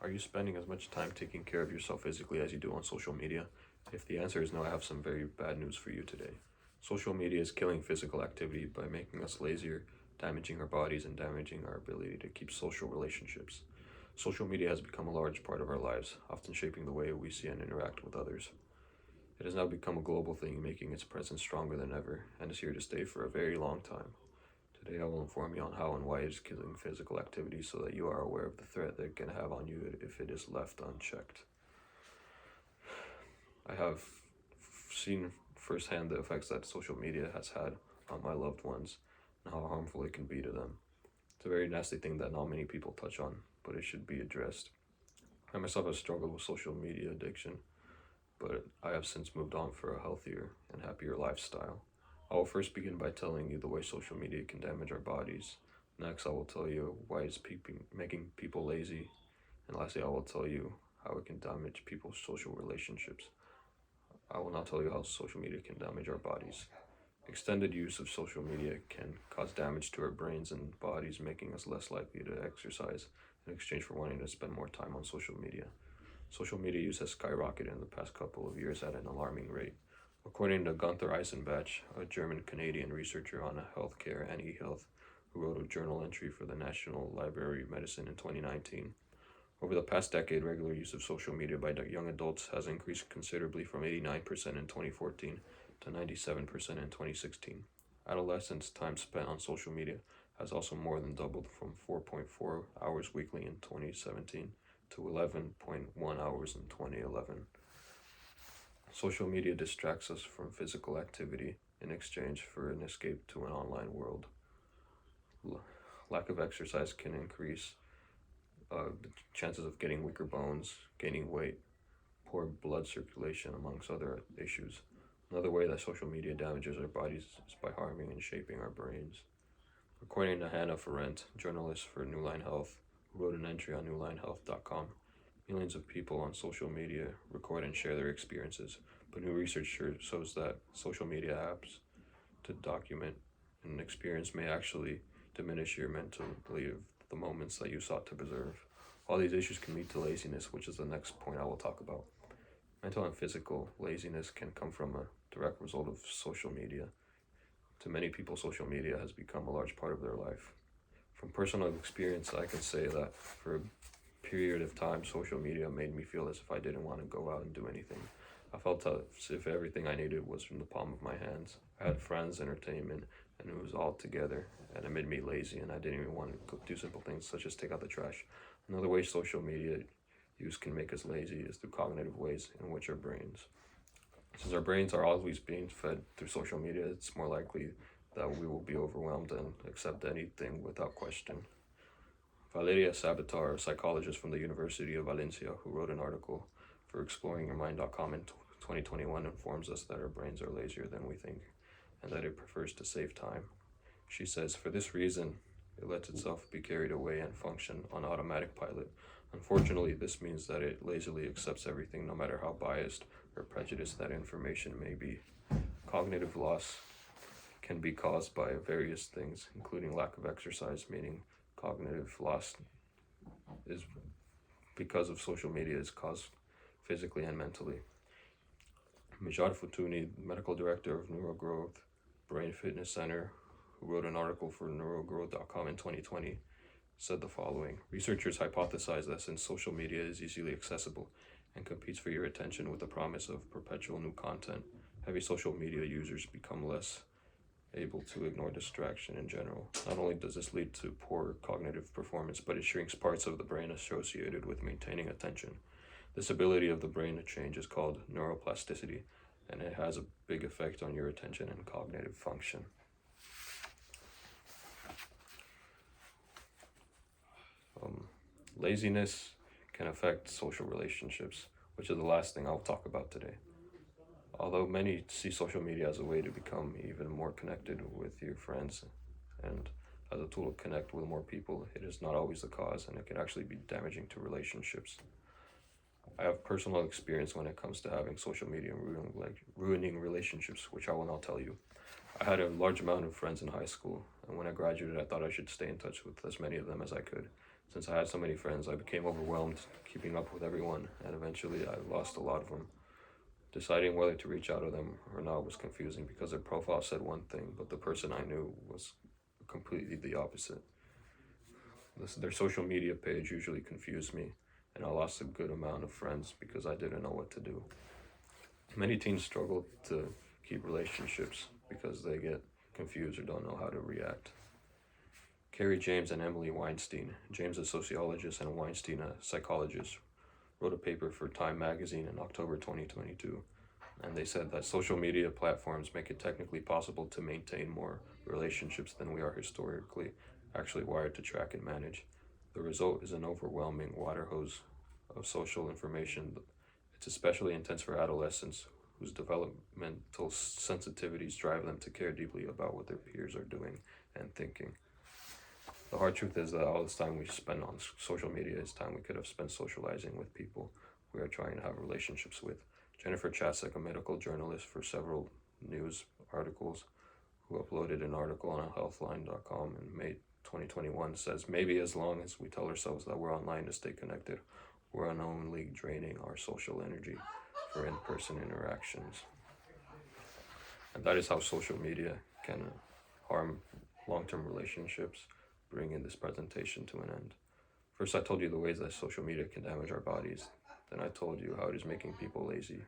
Are you spending as much time taking care of yourself physically as you do on social media? If the answer is no, I have some very bad news for you today. Social media is killing physical activity by making us lazier, damaging our bodies, and damaging our ability to keep social relationships. Social media has become a large part of our lives, often shaping the way we see and interact with others. It has now become a global thing, making its presence stronger than ever, and is here to stay for a very long time. Today I will inform you on how and why it is killing physical activity so that you are aware of the threat that it can have on you if it is left unchecked. I have seen firsthand the effects that social media has had on my loved ones and how harmful it can be to them. It's a very nasty thing that not many people touch on, but it should be addressed. I myself have struggled with social media addiction, but I have since moved on for a healthier and happier lifestyle. I will first begin by telling you the way social media can damage our bodies. Next, I will tell you why it's making people lazy. And lastly, I will tell you how it can damage people's social relationships. I will now tell you how social media can damage our bodies. Extended use of social media can cause damage to our brains and bodies, making us less likely to exercise in exchange for wanting to spend more time on social media. Social media use has skyrocketed in the past couple of years at an alarming rate. According to Gunther Eisenbach, a German-Canadian researcher on healthcare and e-health, who wrote a journal entry for the National Library of Medicine in 2019, over the past decade, regular use of social media by young adults has increased considerably from 89% in 2014 to 97% in 2016. Adolescents' time spent on social media has also more than doubled from 4.4 hours weekly in 2017 to 11.1 hours in 2011. Social media distracts us from physical activity in exchange for an escape to an online world. Lack of exercise can increase the chances of getting weaker bones, gaining weight, poor blood circulation, amongst other issues. Another way that social media damages our bodies is by harming and shaping our brains. According to Hannah Ferrant, journalist for New Line Health, who wrote an entry on newlinehealth.com, millions of people on social media record and share their experiences, but new research shows that social media apps to document an experience may actually diminish your mentally of the moments that you sought to preserve. All these issues can lead to laziness, which is the next point I will talk about. Mental and physical laziness can come from a direct result of social media. To many people, social media has become a large part of their life. From personal experience, I can say that for a period of time, social media made me feel as if I didn't want to go out and do anything. I felt as if everything I needed was from the palm of my hands. I had friends, entertainment, and it was all together, and it made me lazy, and I didn't even want to do simple things such as take out the trash. Another way social media use can make us lazy is through cognitive ways in which our brains. Since our brains are always being fed through social media, it's more likely that we will be overwhelmed and accept anything without question. Valeria Sabatar, a psychologist from the University of Valencia, who wrote an article for exploringyourmind.com in 2021, informs us that our brains are lazier than we think and that it prefers to save time. She says, for this reason, it lets itself be carried away and function on automatic pilot. Unfortunately, this means that it lazily accepts everything, no matter how biased or prejudiced that information may be. Cognitive loss can be caused by various things, including lack of exercise, meaning cognitive loss is because of social media is caused physically and mentally. Mijad Futuni, medical director of Neurogrowth Brain Fitness Center, who wrote an article for neurogrowth.com in 2020, said the following. Researchers hypothesize that since social media is easily accessible and competes for your attention with the promise of perpetual new content, heavy social media users become less able to ignore distraction in general. Not only does this lead to poor cognitive performance, but it shrinks parts of the brain associated with maintaining attention. This ability of the brain to change is called neuroplasticity, and it has a big effect on your attention and cognitive function. Laziness can affect social relationships, which is the last thing I'll talk about today. Although many see social media as a way to become even more connected with your friends and as a tool to connect with more people, it is not always the cause, and it can actually be damaging to relationships. I have personal experience when it comes to having social media ruining relationships, which I will now tell you. I had a large amount of friends in high school, and when I graduated, I thought I should stay in touch with as many of them as I could. Since I had so many friends, I became overwhelmed keeping up with everyone, and eventually I lost a lot of them. Deciding whether to reach out to them or not was confusing because their profile said one thing, but the person I knew was completely the opposite. Their social media page usually confused me, and I lost a good amount of friends because I didn't know what to do. Many teens struggle to keep relationships because they get confused or don't know how to react. Carrie James and Emily Weinstein, James a sociologist and Weinstein a psychologist, wrote a paper for Time magazine in October 2022, and they said that social media platforms make it technically possible to maintain more relationships than we are historically actually wired to track and manage. The result is an overwhelming water hose of social information. It's especially intense for adolescents whose developmental sensitivities drive them to care deeply about what their peers are doing and thinking. The hard truth is that all this time we spend on social media is time we could have spent socializing with people we are trying to have relationships with. Jennifer Chasek, a medical journalist for several news articles, who uploaded an article on healthline.com in May 2021, says maybe as long as we tell ourselves that we're online to stay connected, we're unknowingly draining our social energy for in-person interactions. And that is how social media can harm long-term relationships, bringing this presentation to an end. First, I told you the ways that social media can damage our bodies. Then I told you how it is making people lazy.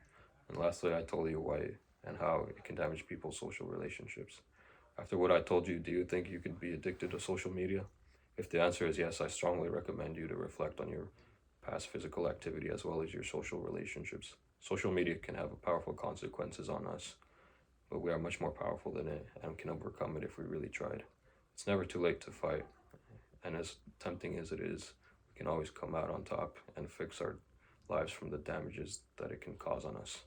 And lastly, I told you why and how it can damage people's social relationships. After what I told you, do you think you could be addicted to social media? If the answer is yes, I strongly recommend you to reflect on your past physical activity as well as your social relationships. Social media can have powerful consequences on us, but we are much more powerful than it and can overcome it if we really tried. It's never too late to fight, and as tempting as it is, we can always come out on top and fix our lives from the damages that it can cause on us.